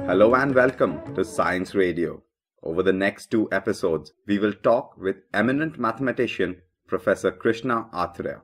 Hello and welcome to Science Radio. Over the next two episodes, we will talk with eminent mathematician Professor Krishna Athreya.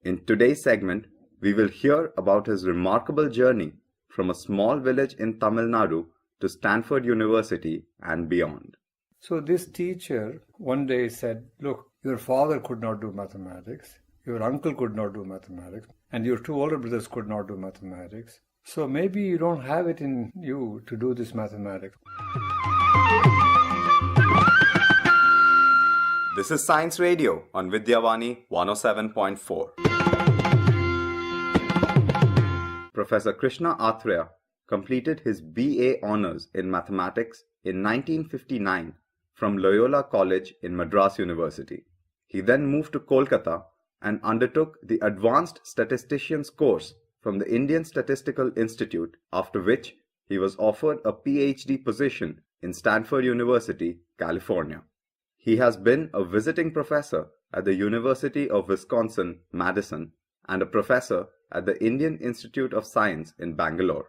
In today's segment, we will hear about his remarkable journey from a small village in Tamilnadu to Stanford University and beyond. So this teacher one day said, look, your father could not do mathematics, your uncle could not do mathematics, and your two older brothers could not do mathematics. So maybe you don't have it in you to do this mathematics. This is Science Radio on Vidyavani 107.4. Professor Krishna Athreya completed his BA Honours in Mathematics in 1959 from Loyola College in Madras University. He then moved to Kolkata and undertook the Advanced Statisticians course from the Indian Statistical Institute, after which he was offered a PhD position in Stanford University, California. He has been a visiting professor at the University of Wisconsin-Madison and a professor at the Indian Institute of Science in Bangalore.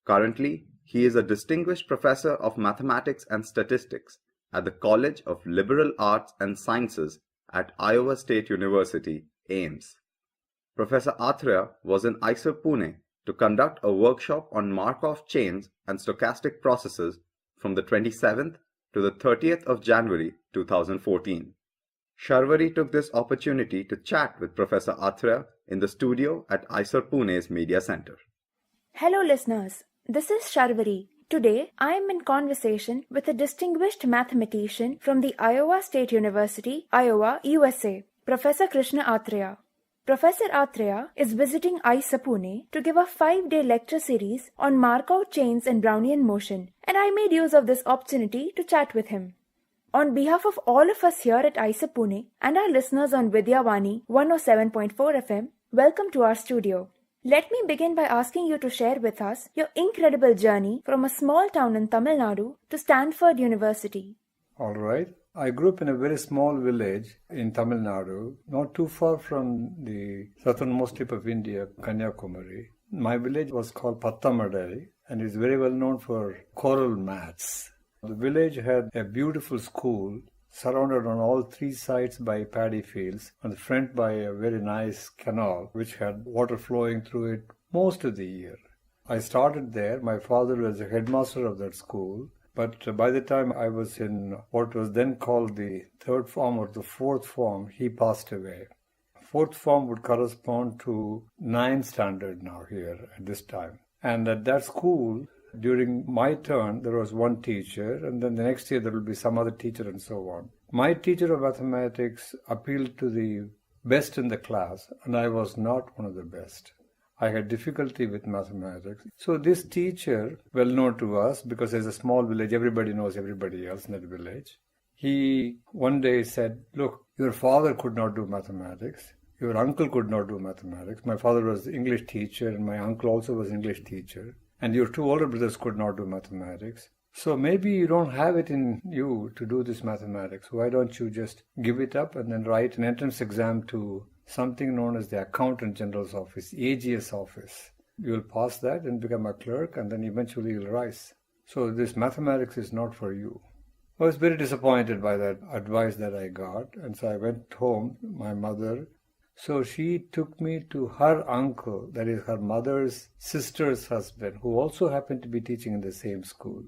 Currently, he is a distinguished professor of mathematics and statistics at the College of Liberal Arts and Sciences at Iowa State University, Ames. Professor Athreya was in IISER Pune to conduct a workshop on Markov chains and stochastic processes from the 27th to the 30th of January 2014. Sharvaree took this opportunity to chat with Professor Athreya in the studio at IISER Pune's Media Center. Hello listeners, this is Sharvaree. Today, I am in conversation with a distinguished mathematician from the Iowa State University, Iowa, USA, Professor Krishna Athreya. Professor Athreya is visiting IISER Pune to give a 5-day lecture series on Markov chains and Brownian motion, and I made use of this opportunity to chat with him. On behalf of all of us here at IISER Pune and our listeners on Vidyavani 107.4 FM, welcome to our studio. Let me begin by asking you to share with us your incredible journey from a small town in Tamil Nadu to Stanford University. All right. I grew up in a very small village in Tamil Nadu, not too far from the southernmost tip of India, Kanyakumari. My village was called Pattamadari and is very well known for coral mats. The village had a beautiful school surrounded on all three sides by paddy fields, on the front by a very nice canal which had water flowing through it most of the year. I started there. My father was the headmaster of that school, but by the time I was in what was then called the third form or the fourth form, he passed away. Fourth form would correspond to 9th standard now here at this time. And at that school, during my turn, there was one teacher, and then the next year there will be some other teacher and so on. My teacher of mathematics appealed to the best in the class, and I was not one of the best. I had difficulty with mathematics. So this teacher, well known to us, because there's a small village, everybody knows everybody else in that village, he one day said, look, your father could not do mathematics, your uncle could not do mathematics. My father was the English teacher, and my uncle also was English teacher. And your two older brothers could not do mathematics. So maybe you don't have it in you to do this mathematics. Why don't you just give it up and then write an entrance exam to something known as the Accountant General's Office, AGS office. You will pass that and become a clerk, and then eventually you'll rise. So this mathematics is not for you. I was very disappointed by that advice that I got, and so I went home, my mother. So she took me to her uncle, that is her mother's sister's husband, who also happened to be teaching in the same school.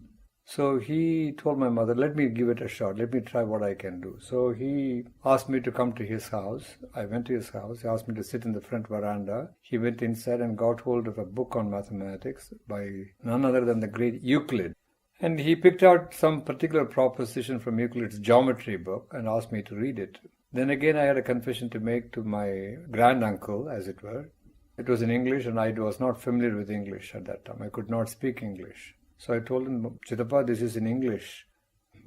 So he told my mother, let me give it a shot, let me try what I can do. So he asked me to come to his house. I went to his house. He asked me to sit in the front veranda. He went inside and got hold of a book on mathematics by none other than the great Euclid. And he picked out some particular proposition from Euclid's geometry book and asked me to read it. Then again, I had a confession to make to my granduncle, as it were. It was in English, and I was not familiar with English at that time. I could not speak English. So I told him, Chitappa, this is in English.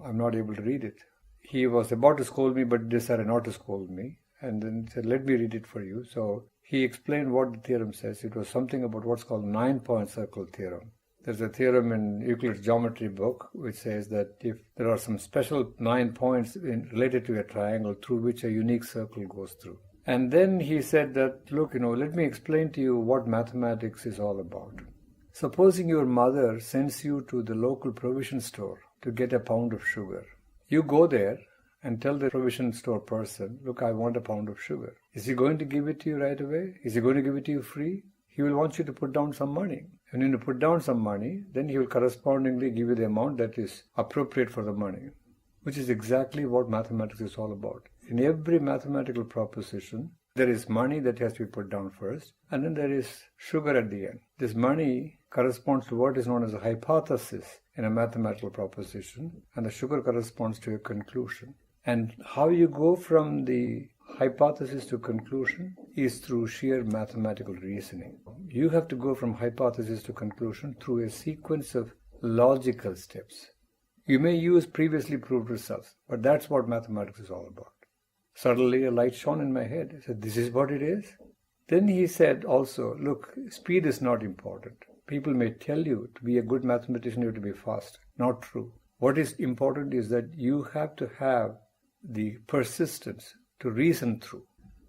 I'm not able to read it. He was about to scold me, but decided not to scold me. And then he said, let me read it for you. So he explained what the theorem says. It was something about what's called 9-point circle theorem. There's a theorem in Euclid's geometry book which says that if there are some special 9 points related to a triangle through which a unique circle goes through. And then he said that, look, let me explain to you what mathematics is all about. Supposing your mother sends you to the local provision store to get a pound of sugar. You go there and tell the provision store person, look, I want a pound of sugar. Is he going to give it to you right away? Is he going to give it to you free? He will want you to put down some money. And when you put down some money, then he will correspondingly give you the amount that is appropriate for the money, which is exactly what mathematics is all about. In every mathematical proposition, there is money that has to be put down first, and then there is sugar at the end. This money corresponds to what is known as a hypothesis in a mathematical proposition, and the sugar corresponds to a conclusion. And how you go from the hypothesis to conclusion is through sheer mathematical reasoning. You have to go from hypothesis to conclusion through a sequence of logical steps. You may use previously proved results, but that's what mathematics is all about. Suddenly a light shone in my head. I said, this is what it is? Then he said also, look, speed is not important. People may tell you to be a good mathematician, you have to be fast. Not true. What is important is that you have to have the persistence to reason through.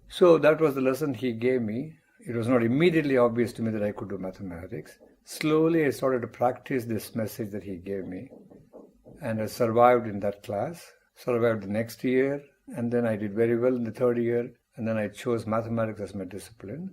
So that was the lesson he gave me. It was not immediately obvious to me that I could do mathematics. Slowly I started to practice this message that he gave me. And I survived in that class, survived the next year, and then I did very well in the third year, and then I chose mathematics as my discipline.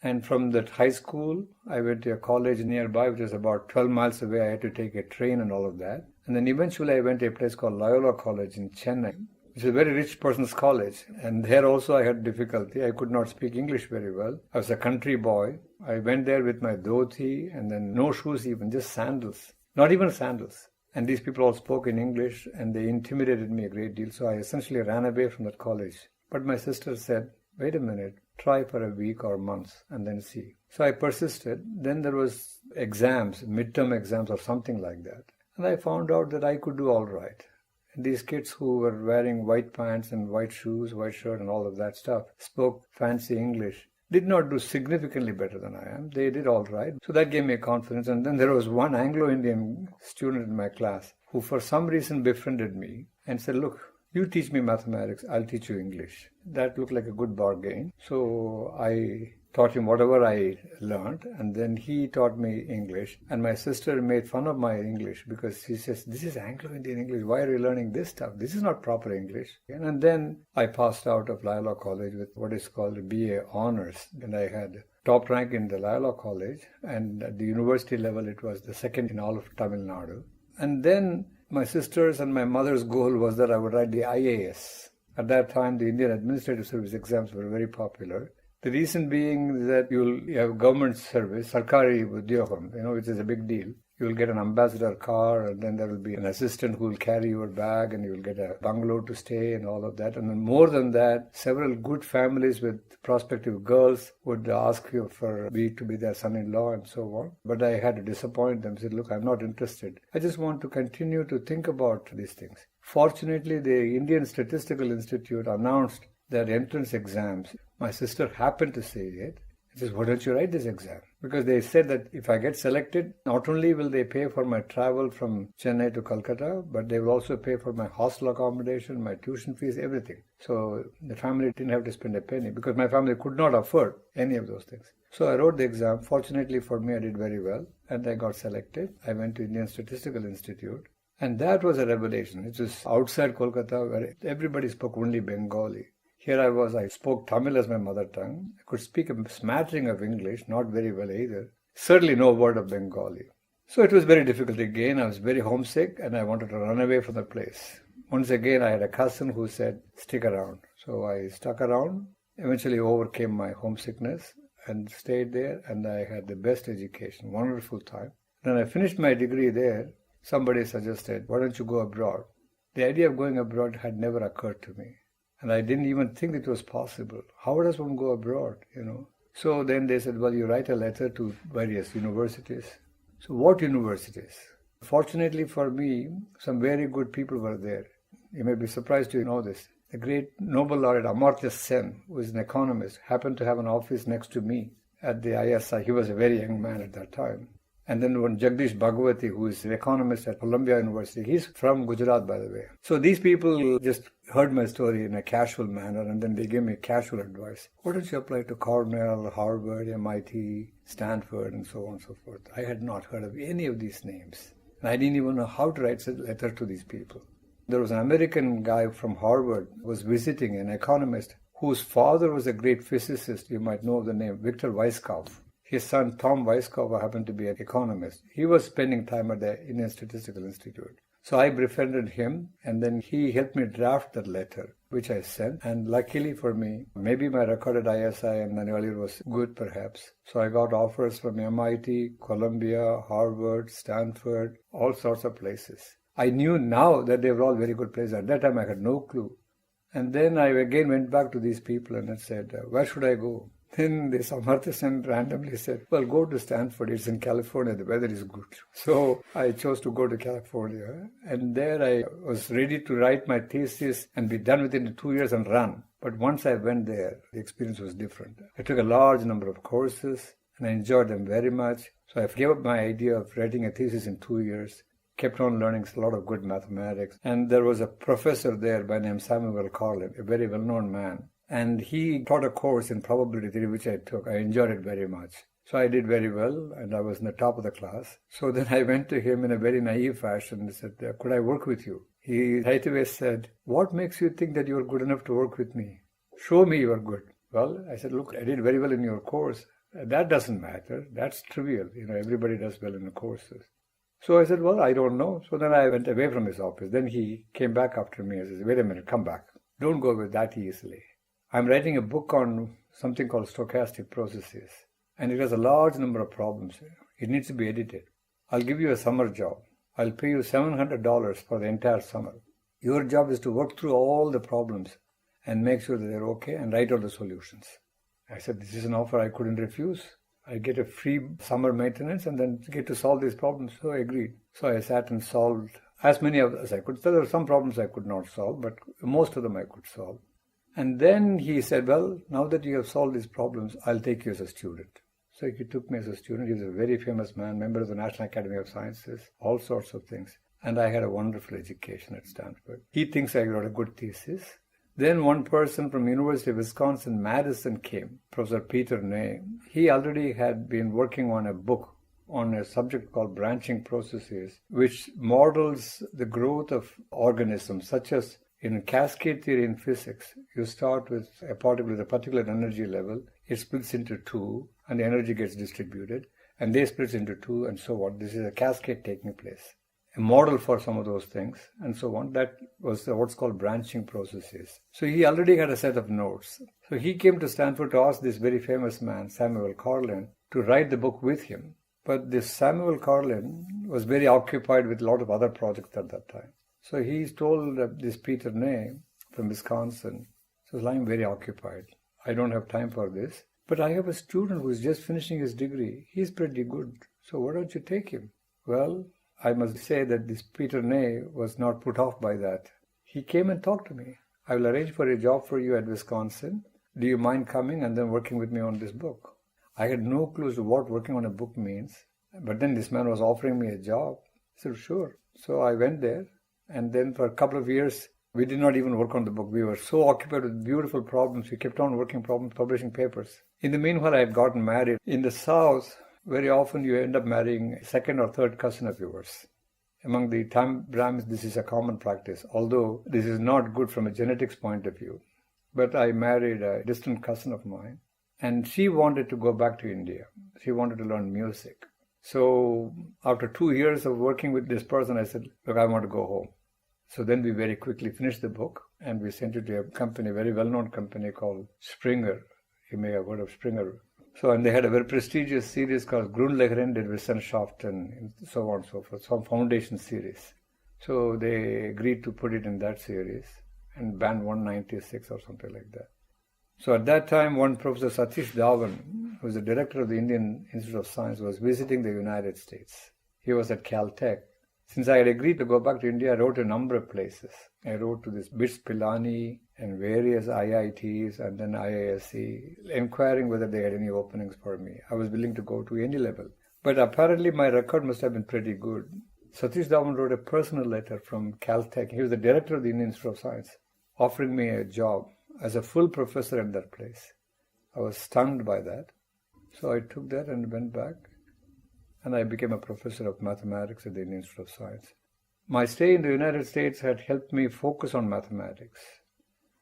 And from that high school, I went to a college nearby, which was about 12 miles away. I had to take a train and all of that. And then eventually I went to a place called Loyola College in Chennai, which is a very rich person's college. And there also I had difficulty. I could not speak English very well. I was a country boy. I went there with my dhoti and then no shoes even, just sandals. Not even sandals. And these people all spoke in English and they intimidated me a great deal. So I essentially ran away from that college. But my sister said, wait a minute, try for a week or months and then see. So I persisted. Then there was exams, midterm exams or something like that. And I found out that I could do all right. And these kids who were wearing white pants and white shoes, white shirt and all of that stuff, spoke fancy English, did not do significantly better than I am. They did all right. So that gave me confidence. And then there was one Anglo-Indian student in my class who for some reason befriended me and said, look, you teach me mathematics, I'll teach you English. That looked like a good bargain. So I taught him whatever I learned, and then he taught me English. And my sister made fun of my English because she says, this is Anglo-Indian English. Why are you learning this stuff? This is not proper English. And then I passed out of Loyola College with what is called a BA honors. And I had top rank in the Loyola College. And at the university level, it was the second in all of Tamil Nadu. And then my sister's and my mother's goal was that I would write the IAS. At that time, the Indian Administrative Service exams were very popular. The reason being that you'll have government service, Sarkari Udyogam, which is a big deal. You will get an ambassador car, and then there will be an assistant who will carry your bag, and you will get a bungalow to stay and all of that. And then more than that, several good families with prospective girls would ask you for me to be their son-in-law and so on. But I had to disappoint them. I said, look, I'm not interested. I just want to continue to think about these things. Fortunately, the Indian Statistical Institute announced their entrance exams. My sister happened to say it. She says, why don't you write this exam? Because they said that if I get selected, not only will they pay for my travel from Chennai to Calcutta, but they will also pay for my hostel accommodation, my tuition fees, everything. So the family didn't have to spend a penny because my family could not afford any of those things. So I wrote the exam. Fortunately for me, I did very well and I got selected. I went to Indian Statistical Institute. And that was a revelation. It was outside Kolkata where everybody spoke only Bengali. Here I spoke Tamil as my mother tongue. I could speak a smattering of English, not very well either. Certainly no word of Bengali. So it was very difficult again. I was very homesick and I wanted to run away from the place. Once again, I had a cousin who said, stick around. So I stuck around, eventually overcame my homesickness and stayed there, and I had the best education, wonderful time. When I finished my degree there, somebody suggested, why don't you go abroad? The idea of going abroad had never occurred to me. And I didn't even think it was possible. How does one go abroad, So then they said, well, you write a letter to various universities. So what universities? Fortunately for me, some very good people were there. You may be surprised to know this. The great Nobel laureate Amartya Sen, who is an economist, happened to have an office next to me at the IISER. He was a very young man at that time. And then one Jagdish Bhagwati, who is an economist at Columbia University, he's from Gujarat, by the way. So these people just heard my story in a casual manner, and then they gave me casual advice. Why don't you apply to Cornell, Harvard, MIT, Stanford, and so on and so forth? I had not heard of any of these names. And I didn't even know how to write a letter to these people. There was an American guy from Harvard who was visiting, an economist, whose father was a great physicist. You might know the name, Victor Weisskopf. His son, Tom Weisskopf, happened to be an economist. He was spending time at the Indian Statistical Institute. So I befriended him, and then he helped me draft that letter, which I sent. And luckily for me, maybe my record at ISI and then earlier was good, perhaps. So I got offers from MIT, Columbia, Harvard, Stanford, all sorts of places. I knew now that they were all very good places. At that time, I had no clue. And then I again went back to these people and I said, where should I go? Then this Amartya Sen randomly said, well, go to Stanford. It's in California. The weather is good. So I chose to go to California. And there I was ready to write my thesis and be done within 2 years and run. But once I went there, the experience was different. I took a large number of courses and I enjoyed them very much. So I gave up my idea of writing a thesis in 2 years. Kept on learning a lot of good mathematics. And there was a professor there by name Samuel Carlin, a very well-known man. And he taught a course in probability theory, which I took. I enjoyed it very much. So I did very well, and I was in the top of the class. So then I went to him in a very naive fashion and said, could I work with you? He right away said, what makes you think that you are good enough to work with me? Show me you are good. Well, I said, look, I did very well in your course. That doesn't matter. That's trivial. Everybody does well in the courses. So I said, well, I don't know. So then I went away from his office. Then he came back after me and said, wait a minute, come back. Don't go with that easily. I'm writing a book on something called stochastic processes. And it has a large number of problems. It needs to be edited. I'll give you a summer job. I'll pay you $700 for the entire summer. Your job is to work through all the problems and make sure that they're okay and write all the solutions. I said, this is an offer I couldn't refuse. I get a free summer maintenance and then get to solve these problems. So I agreed. So I sat and solved as many of as I could. There were some problems I could not solve, but most of them I could solve. And then he said, well, now that you have solved these problems, I'll take you as a student. So he took me as a student. He was a very famous man, member of the National Academy of Sciences, all sorts of things. And I had a wonderful education at Stanford. He thinks I wrote a good thesis. Then one person from University of Wisconsin-Madison came, Professor Peter Ney. He already had been working on a book on a subject called branching processes, which models the growth of organisms, such as in cascade theory in physics. You start with a particle with a particular energy level, it splits into two, and the energy gets distributed, and they split into two, and so on. This is a cascade taking place. A model for some of those things, and so on. That was what's called branching processes. So he already had a set of notes. So he came to Stanford to ask this very famous man, Samuel Carlin, to write the book with him. But this Samuel Carlin was very occupied with a lot of other projects at that time. So he told this Peter Ney from Wisconsin, so I'm very occupied. I don't have time for this. But I have a student who is just finishing his degree. He's pretty good. So why don't you take him? Well, I must say that this Peter Ney was not put off by that. He came and talked to me. I will arrange for a job for you at Wisconsin. Do you mind coming and then working with me on this book? I had no clue as to what working on a book means. But then this man was offering me a job. I said, sure. So I went there. And then for a couple of years, we did not even work on the book. We were so occupied with beautiful problems. We kept on working problems, publishing papers. In the meanwhile, I had gotten married. In the South, very often you end up marrying a second or third cousin of yours. Among the Tam Brahmins, this is a common practice, although this is not good from a genetics point of view. But I married a distant cousin of mine, and she wanted to go back to India. She wanted to learn music. So after 2 years of working with this person, I said, look, I want to go home. So then we very quickly finished the book, and we sent it to a company, a very well-known company called Springer. You may have heard of Springer. So, and they had a very prestigious series called Grundlehrende Wissenschaften, and so on and so forth, some foundation series. So they agreed to put it in that series, and band 196 or something like that. So at that time, one Professor Satish Dhawan, who was the director of the Indian Institute of Science, was visiting the United States. He was at Caltech. Since I had agreed to go back to India, I wrote a number of places. I wrote to this BITS Pilani and various IITs and then IISc, inquiring whether they had any openings for me. I was willing to go to any level. But apparently my record must have been pretty good. Satish Dhawan wrote a personal letter from Caltech. He was the director of the Indian Institute of Science, offering me a job as a full professor at that place. I was stunned by that. So I took that and went back, and I became a professor of mathematics at the Indian Institute of Science. My stay in the United States had helped me focus on mathematics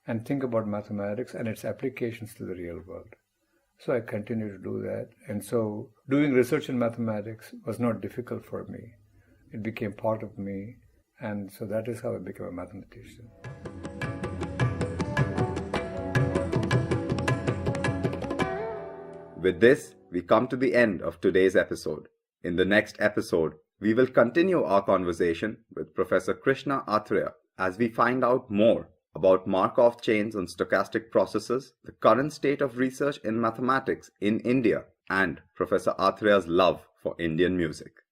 and think about mathematics and its applications to the real world. So I continued to do that. And so doing research in mathematics was not difficult for me. It became part of me. And so that is how I became a mathematician. With this, we come to the end of today's episode. In the next episode, we will continue our conversation with Professor Krishna Athreya as we find out more about Markov chains and stochastic processes, the current state of research in mathematics in India, and Professor Athreya's love for Indian music.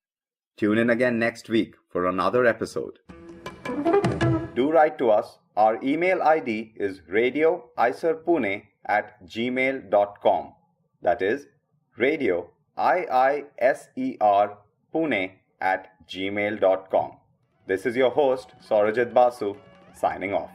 Tune in again next week for another episode. Do write to us. Our email ID is radioiiserpune@gmail.com. That is radio, IISER Pune@gmail.com. This is your host, Saurajit Basu, signing off.